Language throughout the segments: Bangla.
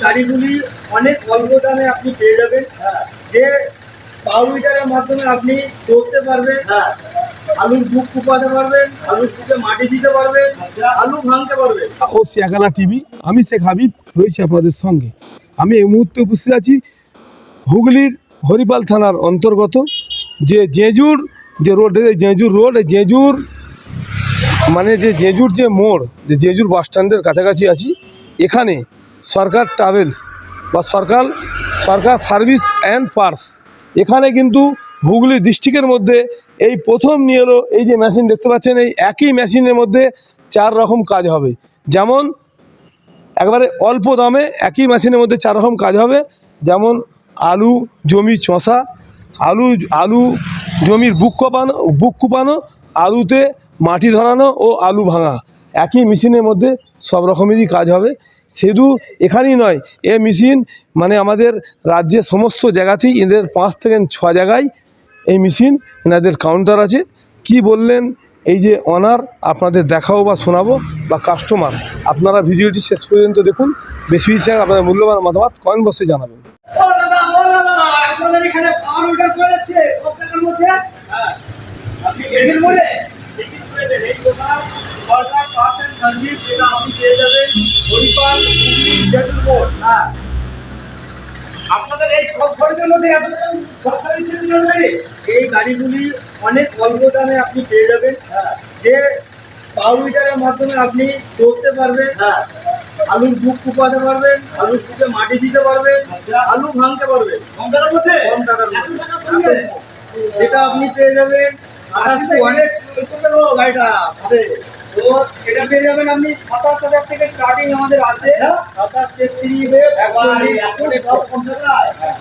গাড়িগুলি অনেক অল্প দামে আপনি পেয়ে যাবেন, যে পাওয়ার উইডারের মাধ্যমে আপনি চষতে পারবেন, আলুর বুক কুপাতে পারবেন, আলুর বুকে মাটি দিতে পারবেন, আলু ভাঙতে পারবেন। ও শেখানা টিভি, আমি শেখ হাবিব রয়েছি আপনাদের সঙ্গে। আমি এই মুহূর্তে উপস্থিত আছি হুগলির হরিপাল থানার অন্তর্গত যে জেজুর যে রোড, জেজুর রোড, জেজুর মানে যে জেজুর যে মোড়, যে জেজুর বাস স্ট্যান্ডের কাছাকাছি আছি। এখানে সরকার ট্রাভেলস বা সরকার সার্ভিস অ্যান্ড পার্স, এখানে কিন্তু হুগলি ডিস্ট্রিক্টের মধ্যে এই প্রথম নিয়ে এলো এই যে মেশিন দেখতে পাচ্ছেন। এই একই মেশিনের মধ্যে 4 রকম কাজ হবে, যেমন একবারে অল্প দামে একই মেশিনের মধ্যে 4 রকম কাজ হবে। যেমন আলু জমি চষা, আলু জমির বুক কুপানো, আলুতে মাটি ধরানো ও আলু ভাঙা, একই মেশিনের মধ্যে সব রকমেরই কাজ হবে। শুধু এখানেই নয়, এ মেশিন মানে আমাদের রাজ্যের সমস্ত জায়গাতেই, এদের 5 থেকে 6 জায়গায় এই মেশিন, এনাদের কাউন্টার আছে। কি বললেন এই যে অনার, আপনাদের দেখাবো বা শোনাবো, বা কাস্টমার, আপনারা ভিডিওটি শেষ পর্যন্ত দেখুন। বেশি আপনাদের মূল্যবান মতামত কমেন্ট বক্সে জানাবেন। আপনাদের এখানে পাওয়ার উইডার করেছে কত টাকার মধ্যে? আপনি জেজুর বলে এই দোকান সরকার পার্স এন্ড সার্ভিস, যেটা আপনি পেয়ে যাবেন হরিপাল হুগলি জেজুর মোড়। আপনাদের এই সব খরচের মধ্যে এত সস্তা দিচ্ছেন গাড়ি? এই গাড়িগুলি অনেক অল্প দামে আপনি পেয়ে যাবেন, যে পাওয়ার উইডারের মাধ্যমে আপনি চষতে পারবেন, আলুর বুক কুপাতে পারবেন, আলুর বুকে মাটি দিতে পারবেন, আলু ভাঙতে পারবেন কম টাকার মধ্যে। যেটা আপনি পেয়ে যাবেন অনেক গাড়িটা হবে, তো এটা পেয়ে যাবেন আপনি 27,000 থেকে স্টার্টিং আমাদের আছে। 27, 33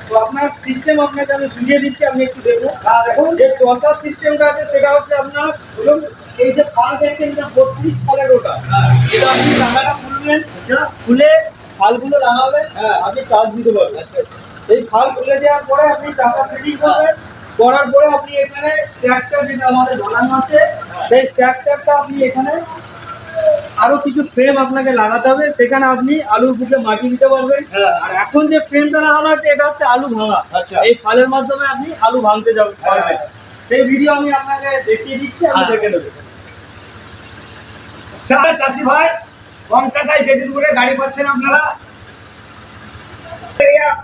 তো আপনার সিস্টেম আপনাকে আমি বুঝিয়ে দিচ্ছি, আপনি একটু দেখুন। দেখুন যে চষার সিস্টেমটা আছে সেটা হচ্ছে আপনার ধরুন এই যে ফাল দেখছেন, এটা 32 ফালের ওটা, এটা আপনি টাকাটা খুলবেন, খুলে ফালগুলো লাগাবেন, আপনি চার্জ দিতে পারবেন। এই ফাল খুলে দেওয়ার পরে আপনি চাকা ফিটিং করবেন, করার পরে আপনি এখানে স্ট্রাকচার যেটা আমাদের বানানো আছে, সেই স্ট্রাকচারটা আপনি এখানে আরো কিছু ফ্রেম আপনাকে লাগাতে হবে, সেখানে আপনি আলুর বুকে মাটি দিতে পারবেন। আর এখন যে ফ্রেমটা লাগানো আছে এটা হচ্ছে আলু ভাঙা, এই ফালের মাধ্যমে আপনি আলু ভাঙতে যাবেন। সেই ভিডিও আমি আপনাকে দেখিয়ে দিচ্ছি, আপনি দেখে নেবেন। চাষি ভাই, কম টাকায় জেজুর করে গাড়ি পাচ্ছেন আপনারা।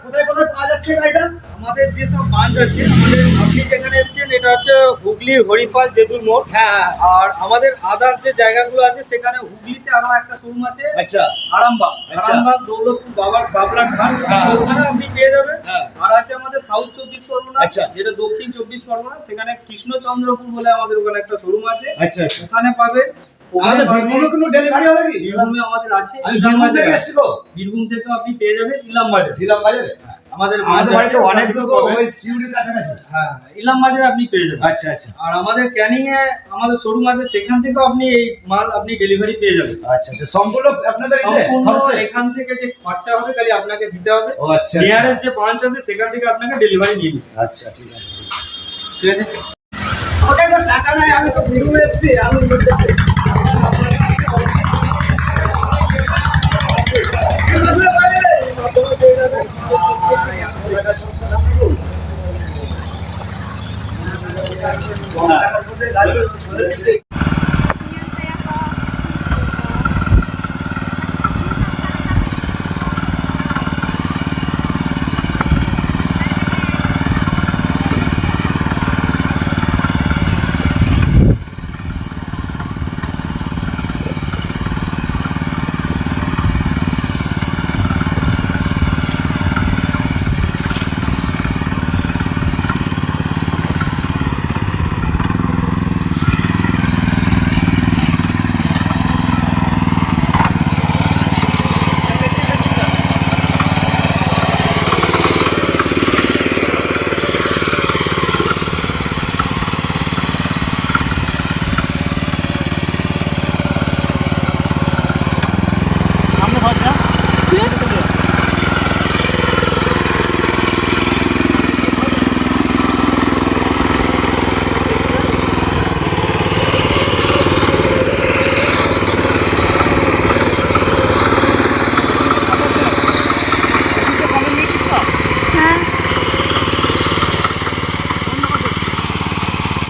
কোথায় কোথায় পাওয়া যাচ্ছে গাড়িটা? আমাদের যেসব ব্রাঞ্চ আছে, আমাদের আপনি যেখানে এসেছেন এটা হচ্ছে হুগলির হরিপাল জেজুর মোড়। আর আমাদের আদার্স যে জায়গাগুলো আছে সেখানে হুগলিতে আরো একটা শোরুম আছে, আরামবাগ, দৌলতপুর বাবলার ঘাট, ওখানে আপনি পেয়ে যাবেন। আর আছে আমাদের সাউথ 24 পরগনা, যেটা দক্ষিণ 24 পরগনা, সেখানে কৃষ্ণচন্দ্রপুর বলে আমাদের ওখানে একটা শোরুম আছে, ওখানে পাবেন। আমাদের বীরভূমে কোনো ডেলিভারি হবে কি? বীরভূমে আমাদের আছে, আমি বীরভূম থেকে এসেছি। বীরভূম থেকে আপনি পেয়ে যাবেন ইলাম বাজারে। আমাদের বাড়িতে অনেক দূর, ওই সিউড়ির কাছাকাছি। ইলাম বাজারে আপনি পেয়ে যাবেন। আর আমাদের ক্যানিং এ আমাদের শোরুম আছে, সেখান থেকে আপনি এই মাল আপনি ডেলিভারি পেয়ে যাবেন। সম্পূর্ণ আপনাদের এখান থেকে যে খরচা হবে খালি আপনাকে দিতে হবে। নিয়ারেস্ট যে ব্রাঞ্চ আছে সেখান থেকে আপনাকে ডেলিভারি নিয়ে নিতে। ঠিক আছে। আমাকে টাকা নাই, আমি তো বীরভূম এসেছি।